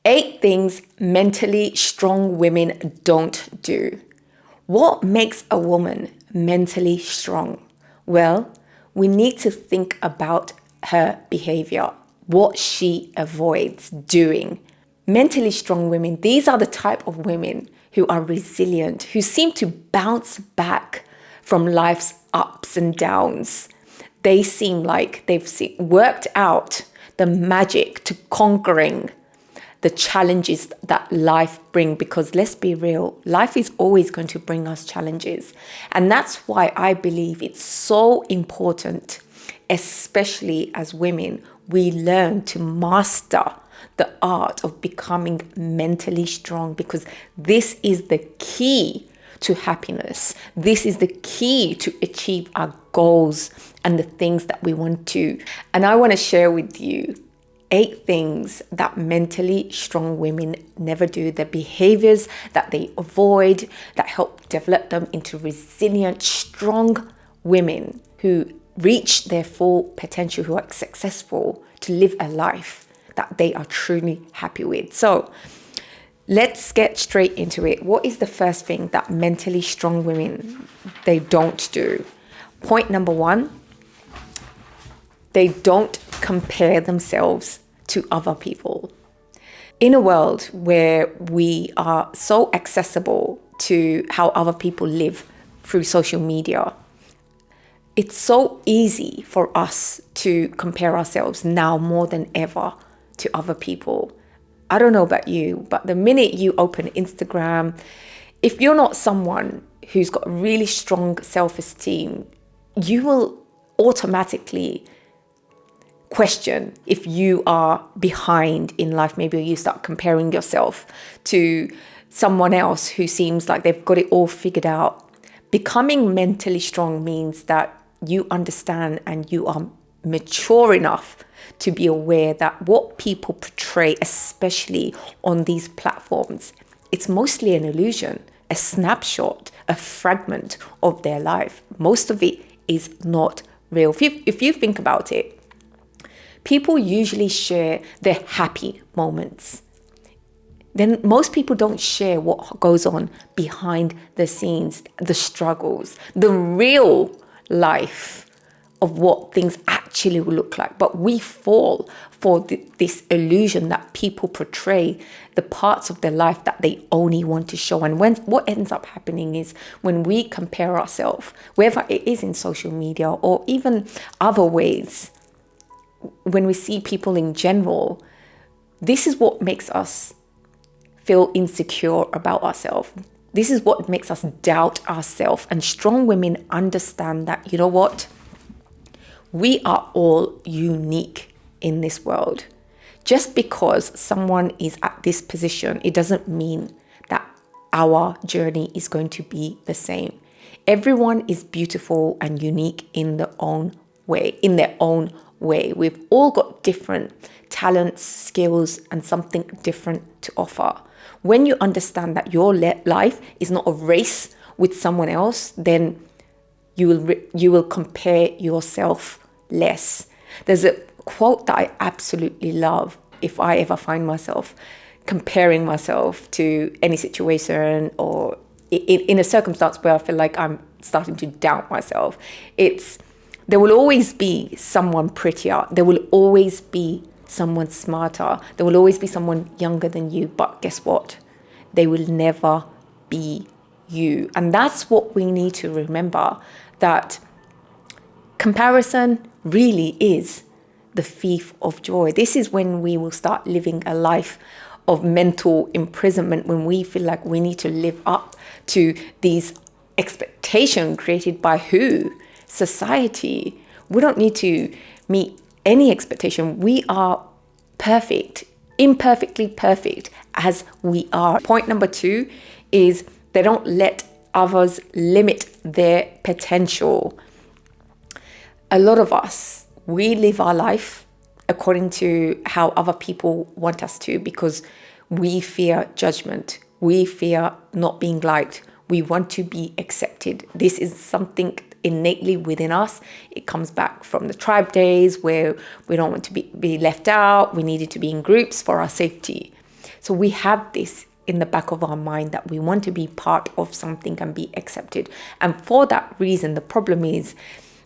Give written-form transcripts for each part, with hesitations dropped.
8 things mentally strong women don't do. What makes a woman mentally strong? Well, we need to think about her behavior, what she avoids doing. Mentally strong women, these are the type of women who are resilient, who seem to bounce back from life's ups and downs. They seem like they've worked out the magic to conquering the challenges that life brings, because let's be real, life is always going to bring us challenges. And that's why I believe it's so important, especially as women, we learn to master the art of becoming mentally strong, because this is the key to happiness. This is the key to achieve our goals and the things that we want to. And I want to share with you 8 things that mentally strong women never do, the behaviors that they avoid that help develop them into resilient, strong women who reach their full potential, who are successful to live a life that they are truly happy with. So let's get straight into it. What is the first thing that mentally strong women, they don't do? Point number 1, they don't compare themselves to other people. In a world where we are so accessible to how other people live through social media, it's so easy for us to compare ourselves now more than ever to other people. I don't know about you, but the minute you open Instagram, if you're not someone who's got really strong self-esteem, you will automatically question if you are behind in life. Maybe you start comparing yourself to someone else who seems like they've got it all figured out. Becoming mentally strong means that you understand and you are mature enough to be aware that what people portray, especially on these platforms, it's mostly an illusion, a snapshot, a fragment of their life. Most of it is not real. If you think about it, people usually share their happy moments. Then most people don't share what goes on behind the scenes, the struggles, the real life of what things actually will look like. But we fall for this illusion that people portray the parts of their life that they only want to show. And what ends up happening is when we compare ourselves, whether it is in social media or even other ways, when we see people in general, this is what makes us feel insecure about ourselves. This is what makes us doubt ourselves. And strong women understand that, you know what? We are all unique in this world. Just because someone is at this position, it doesn't mean that our journey is going to be the same. Everyone is beautiful and unique in their own way, We've all got different talents, skills, and something different to offer. When you understand that your life is not a race with someone else, then you will compare yourself less. There's a quote that I absolutely love. If I ever find myself comparing myself to any situation or in a circumstance where I feel like I'm starting to doubt myself, there will always be someone prettier. There will always be someone smarter. There will always be someone younger than you. But guess what? They will never be you. And that's what we need to remember, that comparison really is the thief of joy. This is when we will start living a life of mental imprisonment, when we feel like we need to live up to these expectations created by who? Society. We don't need to meet any expectation. We are perfect, imperfectly perfect as we are. Point number 2 is they don't let others limit their potential. A lot of us, we live our life according to how other people want us to, because we fear judgment. We fear not being liked. We want to be accepted. This is something innately within us. It comes back from the tribe days where we don't want to be left out. We needed to be in groups for our safety. So we have this in the back of our mind that we want to be part of something and be accepted. And for that reason, the problem is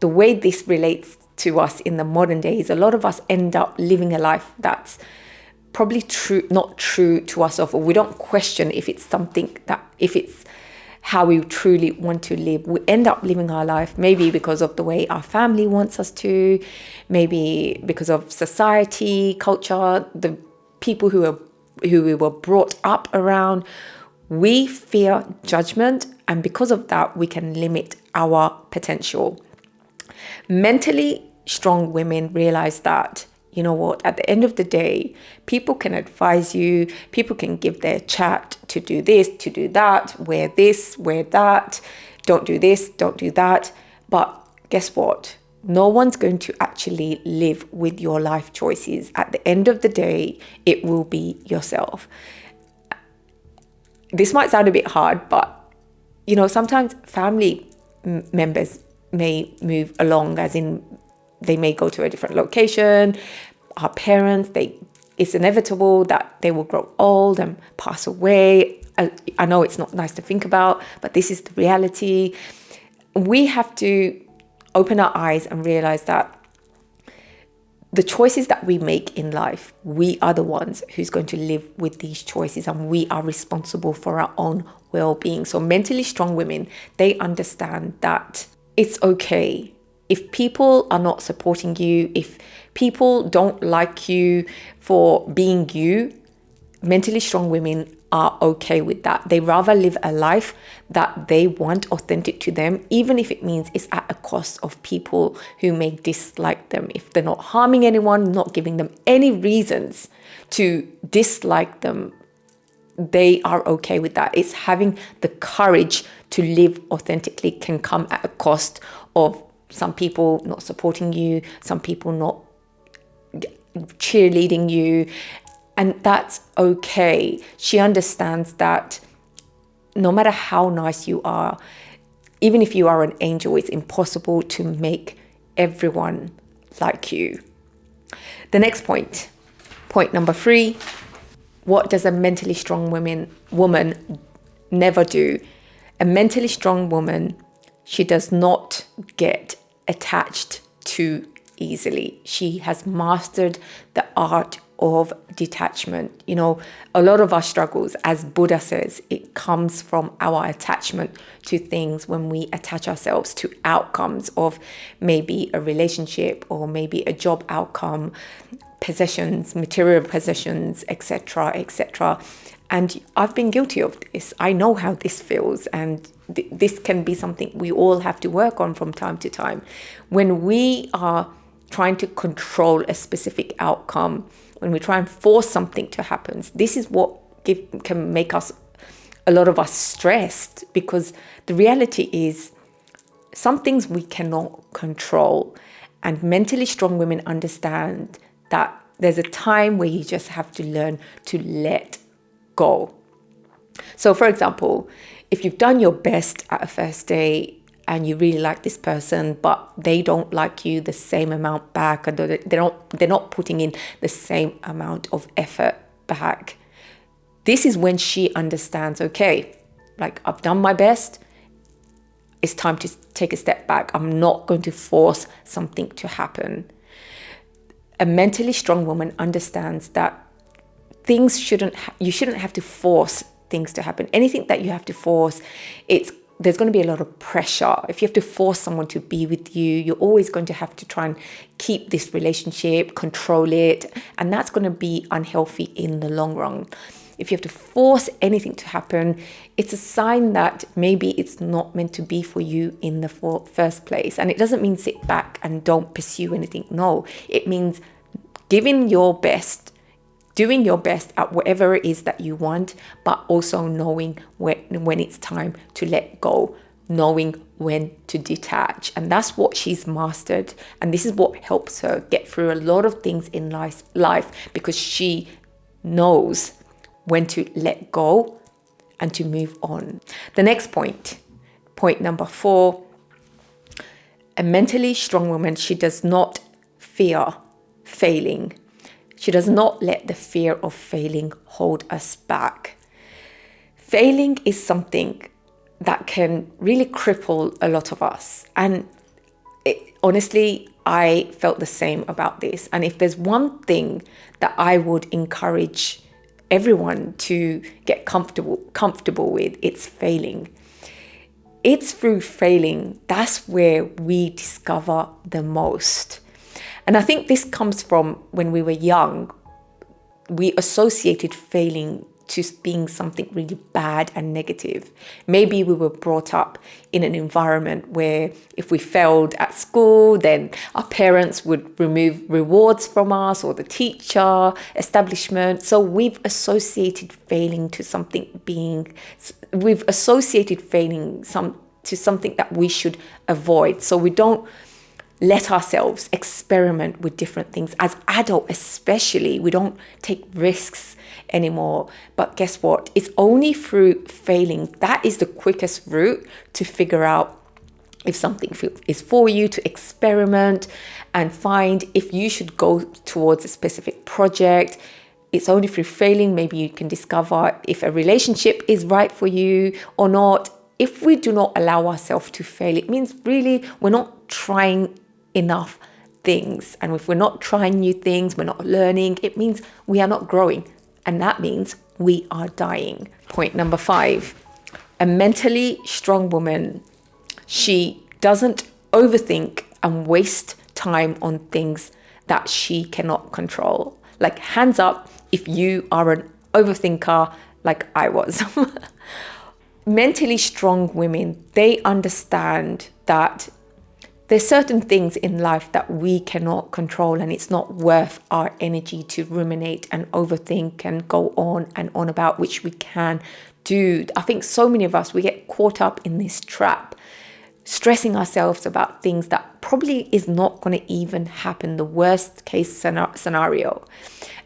the way this relates to us in the modern days, a lot of us end up living a life that's probably not true to ourselves, or we don't question if it's how we truly want to live. We end up living our life maybe because of the way our family wants us to, maybe because of society, culture, the people who we were brought up around. We fear judgment, and because of that, we can limit our potential. Mentally strong women realize that, you know what, at the end of the day, people can advise you, people can give their chat to do this, to do that, wear this, wear that, don't do this, don't do that. But guess what? No one's going to actually live with your life choices. At the end of the day, it will be yourself. This might sound a bit hard, but, you know, sometimes family members may move along, as in they may go to a different location. Our parents, it's inevitable that they will grow old and pass away. I know it's not nice to think about, but this is the reality. We have to open our eyes and realize that the choices that we make in life, we are the ones who's going to live with these choices, and we are responsible for our own well-being. So mentally strong women, they understand that it's okay if people are not supporting you, if people don't like you for being you. Mentally strong women are okay with that. They rather live a life that they want authentic to them, even if it means it's at a cost of people who may dislike them. If they're not harming anyone, not giving them any reasons to dislike them, they are okay with that. It's having the courage to live authentically can come at a cost of some people not supporting you, some people not cheerleading you, and that's okay. She understands that no matter how nice you are, even if you are an angel, it's impossible to make everyone like you. The next point number 3, what does a mentally strong woman never do? A mentally strong woman, she does not get attached too easily. She has mastered the art of detachment. You know, a lot of our struggles, as Buddha says, it comes from our attachment to things, when we attach ourselves to outcomes of maybe a relationship or maybe a job outcome, possessions, material possessions, etc., etc. And I've been guilty of this. I know how this feels, and this can be something we all have to work on from time to time. When we are trying to control a specific outcome, when we try and force something to happen, this is what can make a lot of us stressed, because the reality is some things we cannot control. And mentally strong women understand that there's a time where you just have to learn to let go. So for example, if you've done your best at a first date and you really like this person, but they don't like you the same amount back, and they're not putting in the same amount of effort back, this is when she understands, okay, like, I've done my best, it's time to take a step back. I'm not going to force something to happen. A mentally strong woman understands that you shouldn't have to force things to happen. Anything that you have to force, there's going to be a lot of pressure. If you have to force someone to be with you, you're always going to have to try and keep this relationship, control it, and that's going to be unhealthy in the long run. If you have to force anything to happen, it's a sign that maybe it's not meant to be for you in the first place. And it doesn't mean sit back and don't pursue anything. No, it means giving your best, doing your best at whatever it is that you want, but also knowing when it's time to let go, knowing when to detach. And that's what she's mastered. And this is what helps her get through a lot of things in life, because she knows when to let go and to move on. The next point number 4, a mentally strong woman, she does not fear failing. She does not let the fear of failing hold us back. Failing is something that can really cripple a lot of us. And honestly, I felt the same about this. And if there's one thing that I would encourage everyone to get comfortable with, it's failing. It's through failing that's where we discover the most. And I think this comes from when we were young. We associated failing to being something really bad and negative. Maybe we were brought up in an environment where if we failed at school, then our parents would remove rewards from us, or the teacher, establishment. So we've associated failing to something to something that we should avoid. So we don't let ourselves experiment with different things. As adults especially, we don't take risks anymore. But guess what? It's only through failing that is the quickest route to figure out if something is for you, to experiment and find if you should go towards a specific project. It's only through failing maybe you can discover if a relationship is right for you or not. If we do not allow ourselves to fail, it means really we're not trying enough things. And if we're not trying new things, we're not learning, it means we are not growing. And that means we are dying. Point number 5, a mentally strong woman, she doesn't overthink and waste time on things that she cannot control. Like, hands up if you are an overthinker like I was. Mentally strong women, they understand that there's certain things in life that we cannot control, and it's not worth our energy to ruminate and overthink and go on and on about, which we can do. I think so many of us, we get caught up in this trap, stressing ourselves about things that probably is not going to even happen, the worst case scenario.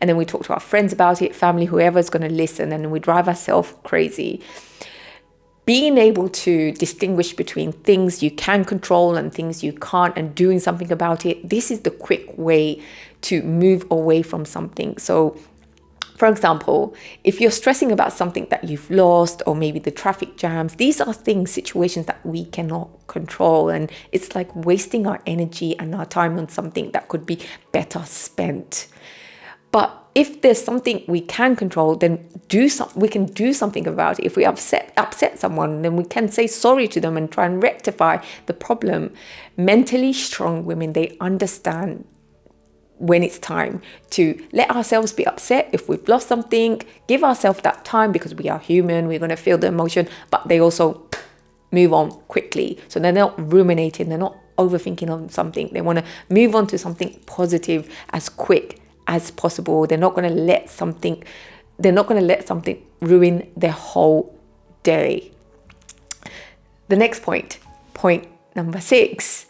And then we talk to our friends about it, family, whoever's going to listen, and we drive ourselves crazy. Being able to distinguish between things you can control and things you can't, and doing something about it, this is the quick way to move away from something. So, for example, if you're stressing about something that you've lost, or maybe the traffic jams, these are situations that we cannot control. And it's like wasting our energy and our time on something that could be better spent. But if there's something we can control, then we can do something about it. If we upset someone, then we can say sorry to them and try and rectify the problem. Mentally strong women, they understand when it's time to let ourselves be upset if we've lost something, give ourselves that time, because we are human, we're going to feel the emotion, but they also move on quickly. So they're not ruminating, they're not overthinking on something. They want to move on to something positive as quick as possible. They're not going to let something ruin their whole day. The next point number 6,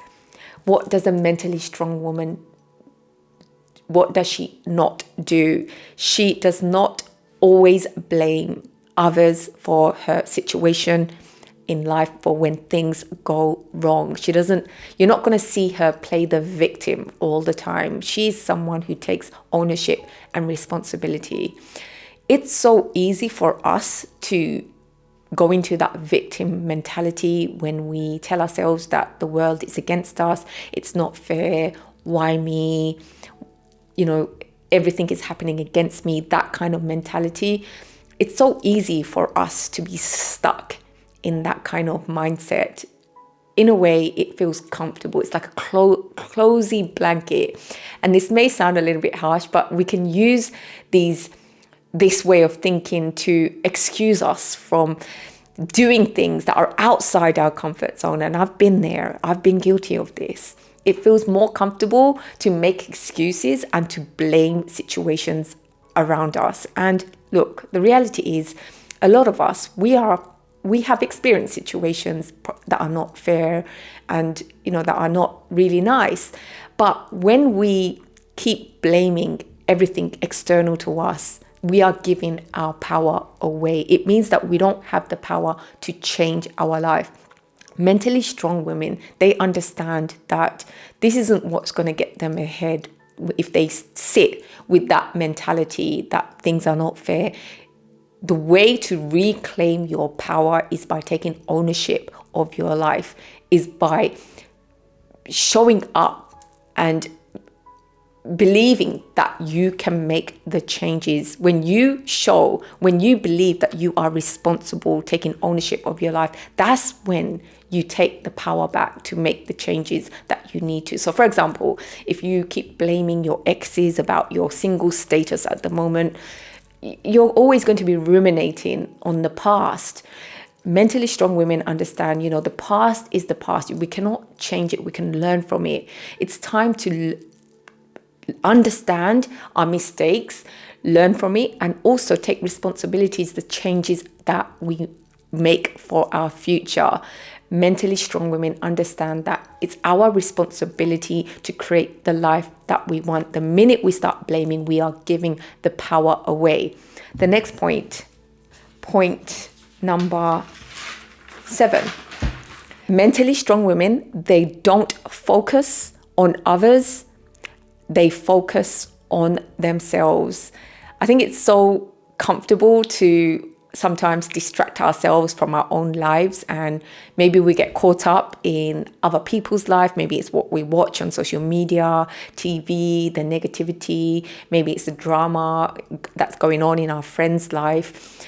what does a mentally strong woman, what does she not do? She does not always blame others for her situation in life, for when things go wrong. You're not going to see her play the victim all the time. She's someone who takes ownership and responsibility. It's so easy for us to go into that victim mentality when we tell ourselves that the world is against us, it's not fair, why me, everything is happening against me, that kind of mentality. It's so easy for us to be stuck in that kind of mindset. In a way, it feels comfortable. It's like a cozy blanket. And this may sound a little bit harsh, but we can use this way of thinking to excuse us from doing things that are outside our comfort zone. And I've been there. I've been guilty of this. It feels more comfortable to make excuses and to blame situations around us. And look, the reality is, a lot of us, we have experienced situations that are not fair and, that are not really nice. But when we keep blaming everything external to us, we are giving our power away. It means that we don't have the power to change our life. Mentally strong women, they understand that this isn't what's going to get them ahead if they sit with that mentality that things are not fair, the way to reclaim your power is by taking ownership of your life, is by showing up and believing that you can make the changes. When you believe that you are responsible, taking ownership of your life, that's when you take the power back to make the changes that you need to. So for example, if you keep blaming your exes about your single status at the moment, you're always going to be ruminating on the past. Mentally strong women understand, the past is the past. We cannot change it. We can learn from it. It's time to understand our mistakes, learn from it, and also take responsibilities, the changes that we make for our future. Mentally strong women understand that it's our responsibility to create the life that we want. The minute we start blaming, we are giving the power away. The next point number 7. Mentally strong women, they don't focus on others, they focus on themselves. I think it's so comfortable to sometimes distract ourselves from our own lives, and maybe we get caught up in other people's life. Maybe it's what we watch on social media, TV, the negativity. Maybe it's the drama that's going on in our friend's life.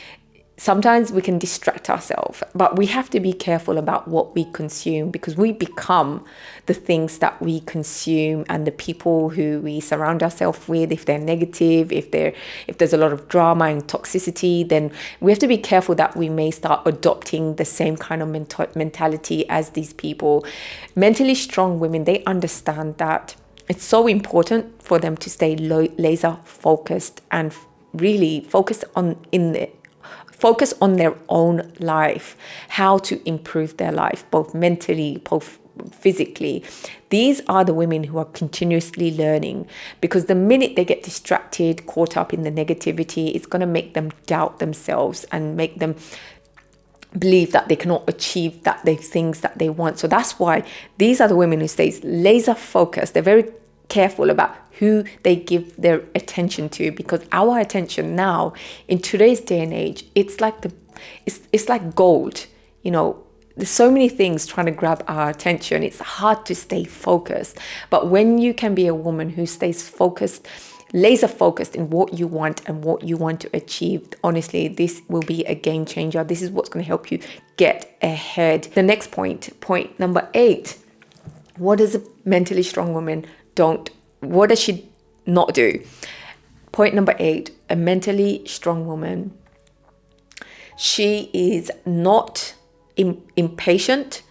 Sometimes we can distract ourselves, but we have to be careful about what we consume, because we become the things that we consume, and the people who we surround ourselves with. If they're negative, if there's a lot of drama and toxicity, then we have to be careful that we may start adopting the same kind of mentality as these people. Mentally strong women, they understand that it's so important for them to stay laser focused and really focus on their own life, how to improve their life, both mentally, both physically. These are the women who are continuously learning, because the minute they get distracted, caught up in the negativity, it's going to make them doubt themselves and make them believe that they cannot achieve the things that they want. So that's why these are the women who stays laser focused. They're very careful about who they give their attention to, because our attention now in today's day and age, it's like gold. There's so many things trying to grab our attention. It's hard to stay focused. But when you can be a woman who stays focused, laser focused in what you want and what you want to achieve, honestly, this will be a game changer. This is what's going to help you get ahead. The next point number 8. What does a mentally strong woman what does she not do? Point number 8, a mentally strong woman, she is not impatient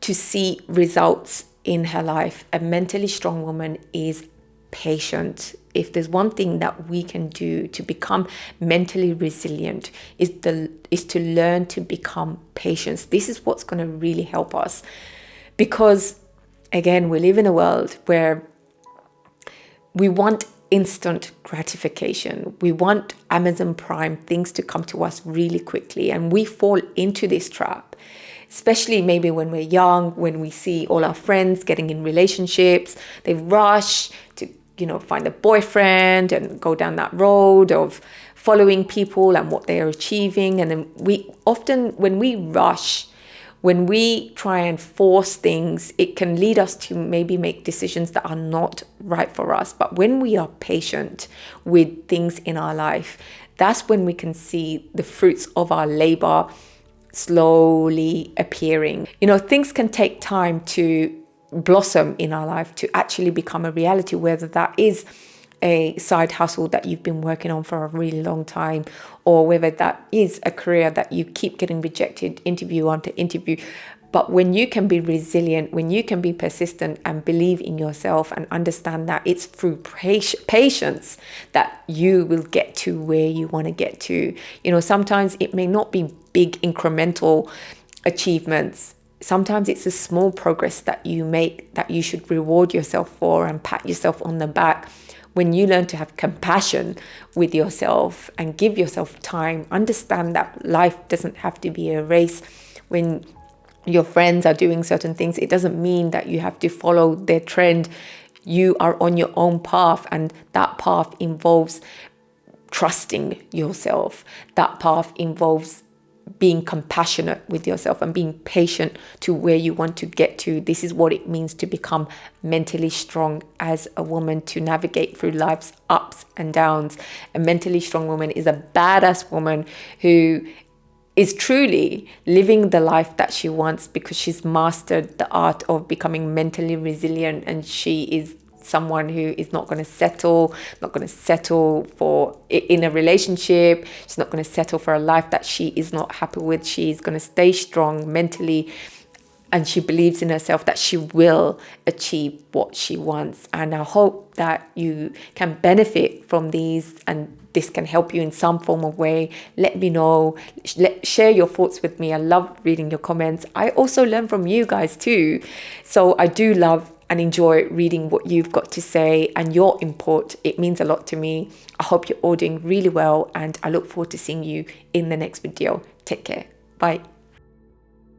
to see results in her life. A mentally strong woman is patient. If there's one thing that we can do to become mentally resilient, is to learn to become patient. This is what's going to really help us, because again, we live in a world where we want instant gratification. We want Amazon Prime things to come to us really quickly, and we fall into this trap, especially maybe when we're young, when we see all our friends getting in relationships. They rush to, find a boyfriend and go down that road of following people and what they are achieving. And then when we rush, when we try and force things, it can lead us to maybe make decisions that are not right for us. But when we are patient with things in our life, that's when we can see the fruits of our labor slowly appearing. Things can take time to blossom in our life, to actually become a reality, whether that is a side hustle that you've been working on for a really long time, or whether that is a career that you keep getting rejected interview onto interview. But when you can be resilient, when you can be persistent and believe in yourself and understand that it's through patience that you will get to where you want to get to. Sometimes it may not be big incremental achievements. Sometimes it's a small progress that you make that you should reward yourself for and pat yourself on the back. When you learn to have compassion with yourself and give yourself time, understand that life doesn't have to be a race. When your friends are doing certain things, it doesn't mean that you have to follow their trend. You are on your own path, and that path involves trusting yourself. That path involves being compassionate with yourself and being patient to where you want to get to. This is what it means to become mentally strong as a woman, to navigate through life's ups and downs. A mentally strong woman is a badass woman who is truly living the life that she wants because she's mastered the art of becoming mentally resilient, and she is someone who is not going to settle, not going to settle for in a relationship. She's not going to settle for a life that she is not happy with. She's going to stay strong mentally, and she believes in herself that she will achieve what she wants. And I hope that you can benefit from these, and this can help you in some form of way. Let me know. Share your thoughts with me. I love reading your comments. I also learn from you guys too. So I do love and enjoy reading what you've got to say and your input. It means a lot to me. I hope you're all doing really well, and I look forward to seeing you in the next video. Take care. Bye.